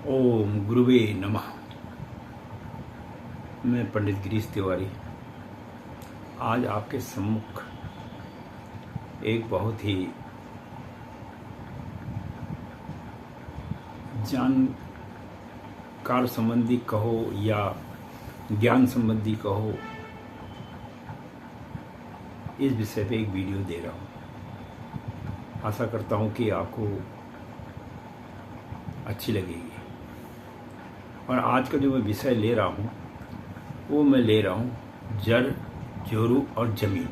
ओम गुरुवे नमः। मैं पंडित गिरीश तिवारी आज आपके सम्मुख एक बहुत ही जानकार संबंधी कहो या ज्ञान संबंधी कहो, इस विषय पे एक वीडियो दे रहा हूँ। आशा करता हूँ कि आपको अच्छी लगेगी। और आज का जो मैं विषय ले रहा हूँ वो मैं ले रहा हूँ जड़, जोरू और जमीन।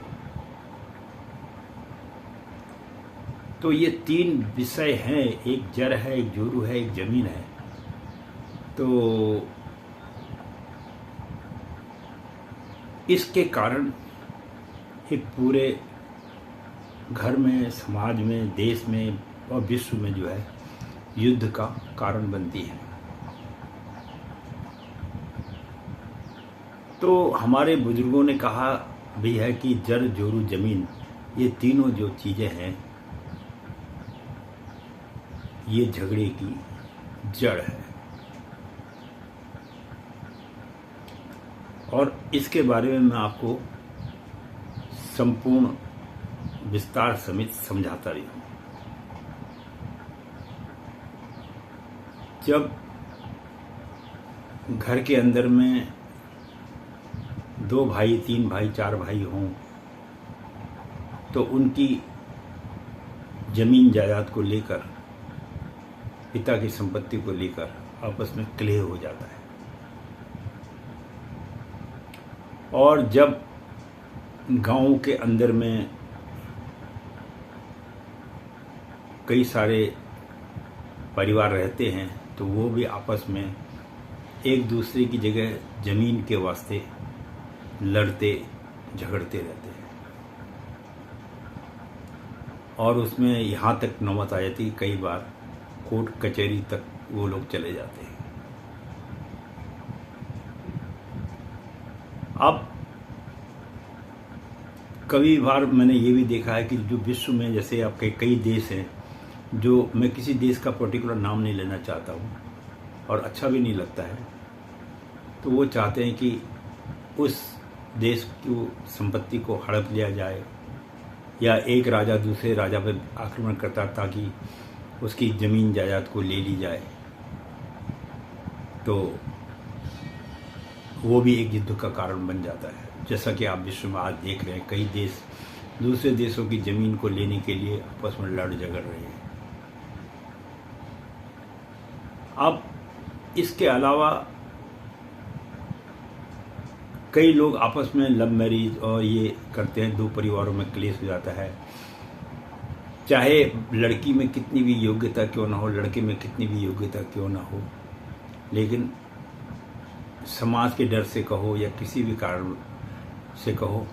तो ये तीन विषय हैं, एक जड़ है, एक जोरू है, एक जमीन है। तो इसके कारण एक पूरे घर में, समाज में, देश में और विश्व में जो है युद्ध का कारण बनती है। तो हमारे बुजुर्गों ने कहा भी है कि जड़, जोरू, जमीन, ये तीनों जो चीज़ें हैं ये झगड़े की जड़ है। और इसके बारे में मैं आपको संपूर्ण विस्तार समेत समझाता रही हूँ। जब घर के अंदर में 2 भाई, 3 भाई, 4 भाई हों तो उनकी जमीन जायदाद को लेकर, पिता की संपत्ति को लेकर आपस में कलह हो जाता है। और जब गांव के अंदर में कई सारे परिवार रहते हैं तो वो भी आपस में एक दूसरे की जगह जमीन के वास्ते लड़ते झगड़ते रहते हैं। और उसमें यहाँ तक नौबत आ जाती, कई बार कोर्ट कचहरी तक वो लोग चले जाते हैं। अब कई बार मैंने ये भी देखा है कि जो विश्व में, जैसे आपके कई देश हैं, जो मैं किसी देश का पर्टिकुलर नाम नहीं लेना चाहता हूँ और अच्छा भी नहीं लगता है, तो वो चाहते हैं कि उस देश की संपत्ति को हड़प लिया जाए या एक राजा दूसरे राजा पर आक्रमण करता ताकि उसकी ज़मीन जायदाद को ले ली जाए। तो वो भी एक युद्ध का कारण बन जाता है। जैसा कि आप विश्व में आज देख रहे हैं, कई देश दूसरे देशों की ज़मीन को लेने के लिए आपस में लड़ झगड़ रहे हैं। अब इसके अलावा कई लोग आपस में लव मैरिज और ये करते हैं, 2 परिवारों में क्लेश हो जाता है। चाहे लड़की में कितनी भी योग्यता क्यों ना हो, लड़के में कितनी भी योग्यता क्यों ना हो, लेकिन समाज के डर से कहो या किसी भी कारण से कहो,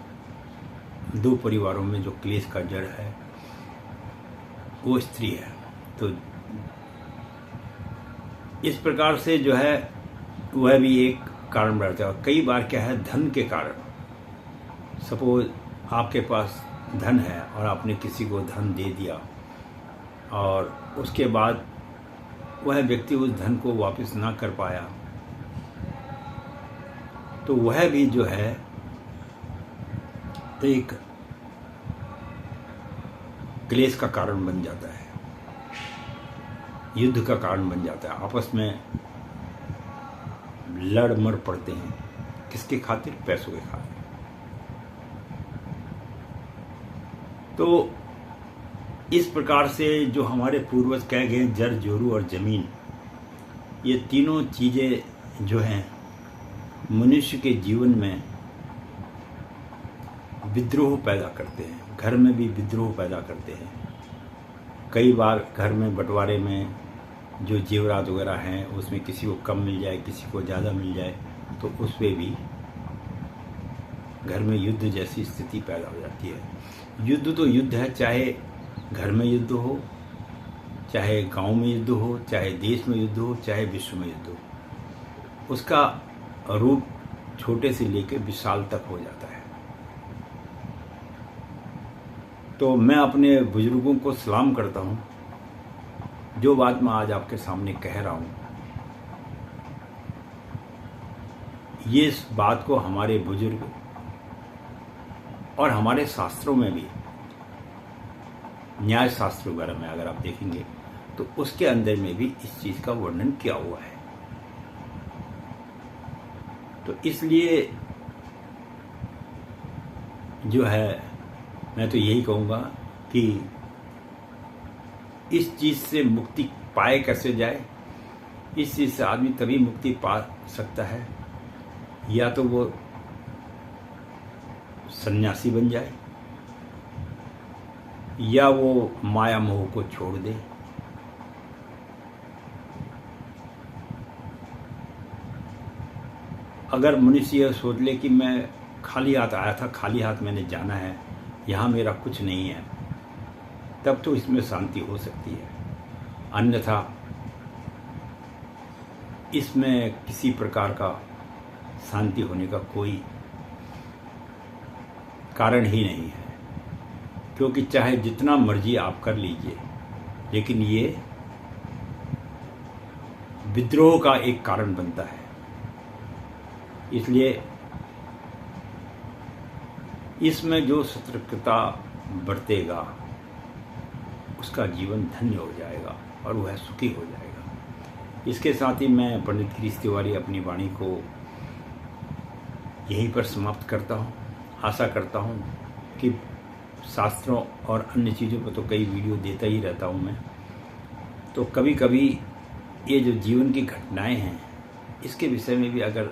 2 परिवारों में जो क्लेश का जड़ है वो स्त्री है। तो इस प्रकार से जो है वह भी एक कारण बढ़ता है। और कई बार क्या है, धन के कारण, सपोज आपके पास धन है और आपने किसी को धन दे दिया और उसके बाद वह व्यक्ति उस धन को वापस ना कर पाया, तो वह भी जो है एक क्लेश का कारण बन जाता है, युद्ध का कारण बन जाता है। आपस में लड़ मर पड़ते हैं, किसके खातिर? पैसों के खातिर। तो इस प्रकार से जो हमारे पूर्वज कह गए, जड़, जोरू और जमीन, ये तीनों चीजें जो हैं मनुष्य के जीवन में विद्रोह पैदा करते हैं, घर में भी विद्रोह पैदा करते हैं। कई बार घर में बंटवारे में जो जेवरात वगैरह हैं उसमें किसी को कम मिल जाए, किसी को ज़्यादा मिल जाए, तो उस पर भी घर में युद्ध जैसी स्थिति पैदा हो जाती है। युद्ध तो युद्ध है, चाहे घर में युद्ध हो, चाहे गांव में युद्ध हो, चाहे देश में युद्ध हो, चाहे विश्व में युद्ध हो, उसका रूप छोटे से लेकर विशाल तक हो जाता है। तो मैं अपने बुजुर्गों को सलाम करता हूँ। जो बात मैं आज आपके सामने कह रहा हूँ ये इस बात को हमारे बुजुर्ग और हमारे शास्त्रों में भी, न्याय शास्त्र वगैरह में अगर आप देखेंगे तो उसके अंदर में भी इस चीज़ का वर्णन किया हुआ है। तो इसलिए जो है मैं तो यही कहूँगा कि इस चीज़ से मुक्ति पाए कैसे जाए। इस चीज़ से आदमी तभी मुक्ति पा सकता है या तो वो सन्यासी बन जाए या वो माया मोह को छोड़ दे। अगर मनुष्य यह सोच ले कि मैं खाली हाथ आया था, खाली हाथ मैंने जाना है, यहाँ मेरा कुछ नहीं है, तब तो इसमें शांति हो सकती है। अन्यथा इसमें किसी प्रकार का शांति होने का कोई कारण ही नहीं है, क्योंकि चाहे जितना मर्जी आप कर लीजिए, लेकिन ये विद्रोह का एक कारण बनता है। इसलिए इसमें जो सतर्कता बरतेगा उसका जीवन धन्य हो जाएगा और वह सुखी हो जाएगा। इसके साथ ही मैं पंडित गिरीश तिवारी अपनी वाणी को यहीं पर समाप्त करता हूँ। आशा करता हूँ कि शास्त्रों और अन्य चीज़ों पर तो कई वीडियो देता ही रहता हूँ मैं, तो कभी कभी ये जो जीवन की घटनाएं हैं इसके विषय में भी अगर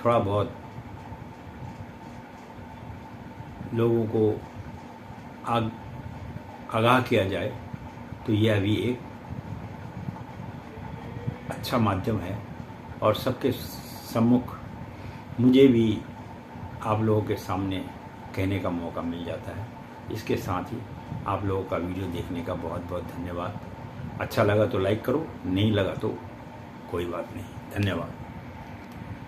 थोड़ा बहुत लोगों को आगाह किया जाए तो यह भी एक अच्छा माध्यम है और सबके सम्मुख मुझे भी आप लोगों के सामने कहने का मौका मिल जाता है। इसके साथ ही आप लोगों का वीडियो देखने का बहुत बहुत धन्यवाद। अच्छा लगा तो लाइक करो, नहीं लगा तो कोई बात नहीं। धन्यवाद।